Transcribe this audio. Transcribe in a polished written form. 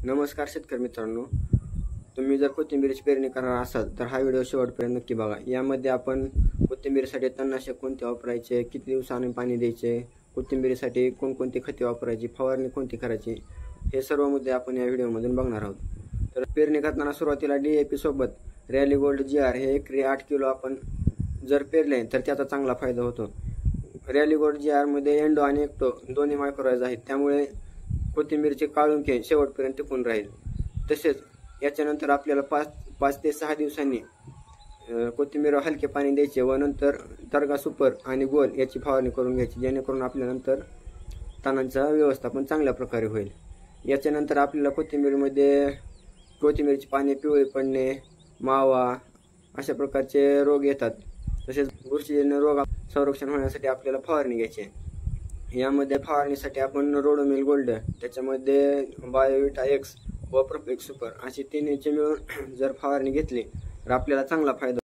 नमस्कार शेतकरी मित्रांनो, तुम्ही जर कोथिंबीरची पेरणी करणार असाल तर हा व्हिडिओ शेवटपर्यंत नक्की बघा। यामध्ये आपण कोथिंबीरसाठी तणनाशक कोणते वापरायचे, किती दिवसांनी पाणी द्यायचे, कोथिंबीरसाठी कोणकोणती खते वापरायची, फवारणी कोणती करायची, हे सर्व मुद्दे आपण या व्हिडिओमधून बघणार आहोत। तर पेरणी करताना सुरुवातीला DAP सोबत रॅली गोल्ड GR हे एकरी 8 किलो आपण जर पेरले तर त्याचा चांगला फायदा होतो। रॅली गोल्ड GR मध्ये एंडो आणि एक्टो दोन्ही मायक्रोराइज आहेत, त्यामुळे कोथिंबीरचे काळुंके शेवटपर्यंत टिकून राहील। तसेच याच्यानंतर आपल्याला 5 ते 6 दिवसांनी कोथिंबीर हलके पाणी द्यायचे व नंतर तरगा सुपर आणि गोल याची फवारणी करून घ्यायची, जेणेकरून आपल्यानंतर तणांचा व्यवस्थापन चांगल्या प्रकारे होईल। याच्यानंतर आपल्याला कोथिंबीरची पाने पिवळे पडणे, मावा अशा प्रकारचे रोग येतात। तसेच बुरशीजन्य रोग संरक्षण होण्यासाठी आपल्याला फवारणी घ्यायची आहे। यामध्ये फवारणीसाठी आपण रोडोमिल गोल्ड, त्याच्यामध्ये बायोविटा X व प्रोफेक्स सुपर अशी 3 मिळून जर फवारणी घेतली तर आपल्याला चांगला फायदा